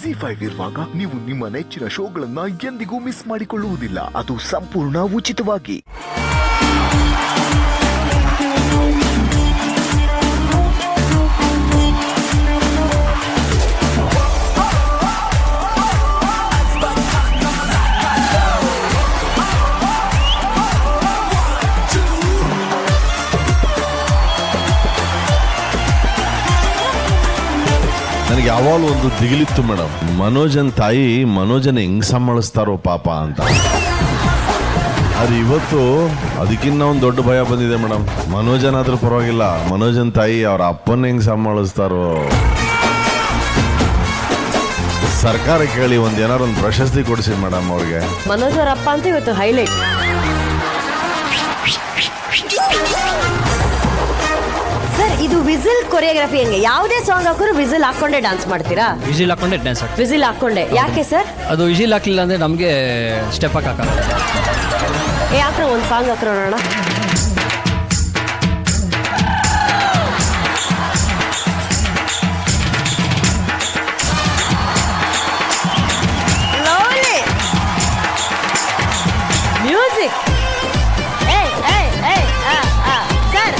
ZEE5 ಇರುವಾಗ ನೀವು ನಿಮ್ಮ ನೆಚ್ಚಿನ ಶೋಗಳನ್ನ ಎಂದಿಗೂ ಮಿಸ್ ಮಾಡಿಕೊಳ್ಳುವುದಿಲ್ಲ. ಅದು ಸಂಪೂರ್ಣ ಉಚಿತವಾಗಿ. ನನಗೆ ಯಾವಾಗಲೂ ಒಂದು ದಿಗಿಲಿತ್ತು ಮೇಡಮ್, ಮನೋಜನ್ ತಾಯಿ ಮನೋಜನ್ ಹೆಂಗ್ ಸಂಭಾಳಿಸ್ತಾರೋ ಪಾಪ ಅಂತ. ಅದು ಇವತ್ತು ಅದಕ್ಕಿಂತ ಒಂದು ದೊಡ್ಡ ಭಯ ಬಂದಿದೆ ಮೇಡಮ್. ಮನೋಜನ್ ಆದ್ರೂ ಪರವಾಗಿಲ್ಲ, ಮನೋಜನ್ ತಾಯಿ ಅವ್ರ ಅಪ್ಪನ ಹೆಂಗ್ ಸಂಭಾಳಿಸ್ತಾರೋ. ಸರ್ಕಾರ ಕೇಳಿ ಏನಾರು ಒಂದು ಪ್ರಶಸ್ತಿ ಕೊಡಿಸಿ ಮೇಡಮ್ ಅವ್ರಿಗೆ. ಮನೋಜ್ ಅವ್ರ ಅಪ್ಪ ಅಂತ ಇವತ್ತು ಹೈಲೈಟ್. ಸರ್, ಇದು ವಿಸಿಲ್ ಕೊರಿಯೋಗ್ರಫಿ ಹೆಂಗೆ? ಯಾವುದೇ ಸಾಂಗ್ ಹಾಕೋರು ವಿಸಿಲ್ ಹಾಕೊಂಡೆ ಡ್ಯಾನ್ಸ್ ಮಾಡ್ತೀರಾ? ವಿಜಿಲ್ ಹಾಕೊಂಡೆ ಡ್ಯಾನ್ಸ್ ಆಗ್ತದೆ. ವಿಸಿಲ್ ಹಾಕೊಂಡೆ ಯಾಕೆ ಸರ್? ಅದು ವಿಜಿಲ್ ಹಾಕ್ಲಿಲ್ಲ ಅಂದ್ರೆ ನಮಗೆ ಸ್ಟೆಪ್ ಹಾಕಲ್ಲ. ಯಾಕ್ರೆ ಒಂದು ಸಾಂಗ್ ಹಾಕ್ರ ನೋಡೋಣ. ಮ್ಯೂಸಿಕ್ ಸರ್,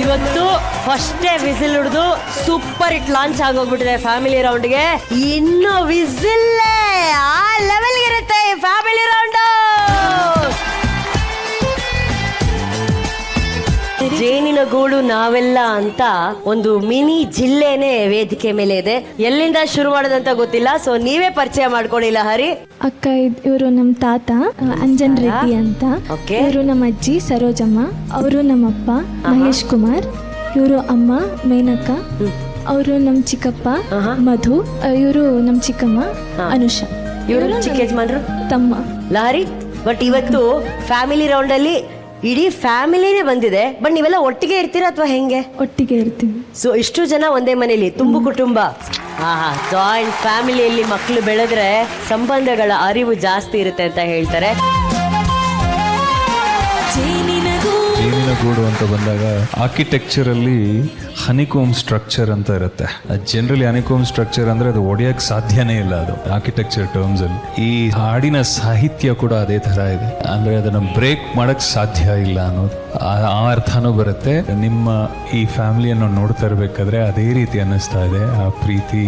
ಇವತ್ತು ಫಸ್ಟ್ ಡೇ ವಿಸಿಲ್ ಹಿಡಿದು ಸೂಪರ್ ಹಿಟ್ ಲಾಂಚ್ ಆಗೋಗ್ಬಿಟ್ಟಿದೆ ಫ್ಯಾಮಿಲಿ ರೌಂಡ್ಗೆ. ಇನ್ನು ವಿಸಿಲ್ ಆ ಲೆವೆಲ್ ಇರುತ್ತೆ ಫ್ಯಾಮಿಲಿ ರೌಂಡ್. ಜೇನಿನ ಗೂಡು ನಾವೆಲ್ಲ ಅಂತ ಒಂದು ಮಿನಿ ಜಿಲ್ಲೆನೆ ವೇದಿಕೆ ಮೇಲೆ ಇದೆ. ಎಲ್ಲಿಂದ ಶುರು ಮಾಡೋದಂತ ಗೊತ್ತಿಲ್ಲ, ಸೊ ನೀವೇ ಪರಿಚಯ ಮಾಡ್ಕೊಂಡಿಲ್ಲ ಹರಿ. ಅಕ್ಕ, ಇವರು ನಮ್ಮ ತಾತ ಅಂಜನ್ ರೆಡ್ಡಿ ಅಂತ. ಇವರು ನಮ್ಮ ಅಜ್ಜಿ ಸರೋಜಮ್ಮ, ಅವರು ನಮ್ಮಪ್ಪ ಮಹೇಶ್ ಕುಮಾರ್, ಇವರು ಅಮ್ಮ ಮೇನಕ್ಕ, ಅವರು ನಮ್ಮ ಚಿಕ್ಕಪ್ಪ ಮಧು, ಇವರು ನಮ್ಮ ಚಿಕ್ಕಮ್ಮ ಅನುಷಾ, ಇವರು ಚಿಕ್ಕ ಯಜಮಾನ್ರು ತಮ್ಮ ಲಹರಿ. ಬಟ್ ಇವತ್ತು ಫ್ಯಾಮಿಲಿ ರೌಂಡ್ ಅಲ್ಲಿ ಇಡೀ ಫ್ಯಾಮಿಲಿನೇ ಬಂದಿದೆ. ಬಟ್ ನೀವೆಲ್ಲ ಒಟ್ಟಿಗೆ ಇರ್ತೀರಾ ಅಥವಾ ಹೆಂಗೆ? ಒಟ್ಟಿಗೆ ಇರ್ತೀವಿ. ಸೊ ಇಷ್ಟು ಜನ ಒಂದೇ ಮನೇಲಿ ತುಂಬು ಕುಟುಂಬ. ಜಾಯಿಂಟ್ ಫ್ಯಾಮಿಲಿಯಲ್ಲಿ ಮಕ್ಕಳು ಬೆಳೆದ್ರೆ ಸಂಬಂಧಗಳ ಅರಿವು ಜಾಸ್ತಿ ಇರುತ್ತೆ ಅಂತ ಹೇಳ್ತಾರೆ. ಜೇನಿನ ಗೂಡು ಅಂತ ಬಂದಾಗ ಆರ್ಕಿಟೆಕ್ಚರ್ ಅಲ್ಲಿ ಹನಿಕೋಮ್ ಸ್ಟ್ರಕ್ಚರ್ ಅಂತ ಇರುತ್ತೆ. ಜನರಲಿ ಹನಿಕೋಮ್ ಸ್ಟ್ರಕ್ಚರ್ ಅಂದ್ರೆ ಅದು ಒಡೆಯಕ್ಕೆ ಸಾಧ್ಯನೇ ಇಲ್ಲ, ಅದು ಆರ್ಕಿಟೆಕ್ಚರ್ ಟರ್ಮ್ಸ್ ಅಲ್ಲಿ. ಈ ಹಾಡಿನ ಸಾಹಿತ್ಯ ಕೂಡ ಅದೇ ತರ ಇದೆ, ಅಂದ್ರೆ ಅದನ್ನ ಬ್ರೇಕ್ ಮಾಡಕ್ ಸಾಧ್ಯ ಇಲ್ಲ ಅನ್ನೋದು ಆ ಅರ್ಥನೂ ಬರುತ್ತೆ. ನಿಮ್ಮ ಈ ಫ್ಯಾಮಿಲಿಯನ್ನು ನೋಡ್ತಾ ಇರ್ಬೇಕಾದ್ರೆ ಅದೇ ರೀತಿ ಅನ್ನಿಸ್ತಾ ಇದೆ. ಆ ಪ್ರೀತಿ,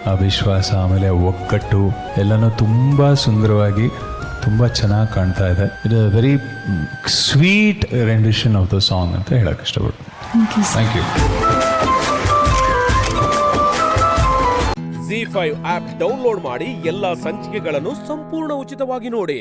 ಆ ವಿಶ್ವಾಸ, ಆಮೇಲೆ ಒಗ್ಗಟ್ಟು ಎಲ್ಲನೂ ತುಂಬಾ ಸುಂದರವಾಗಿ ತುಂಬ ಚೆನ್ನಾಗಿ ಕಾಣ್ತಾ ಇದೆ. ಇದು very sweet rendition of the song ಅಂತ ಹೇಳಕ್ ಇಷ್ಟಪಡ್ತೀನಿ. Thank you. ZEE5 app download ಮಾಡಿ ಎಲ್ಲಾ ಸಂಚಿಕೆಗಳನ್ನು ಸಂಪೂರ್ಣ ಉಚಿತವಾಗಿ ನೋಡಿ.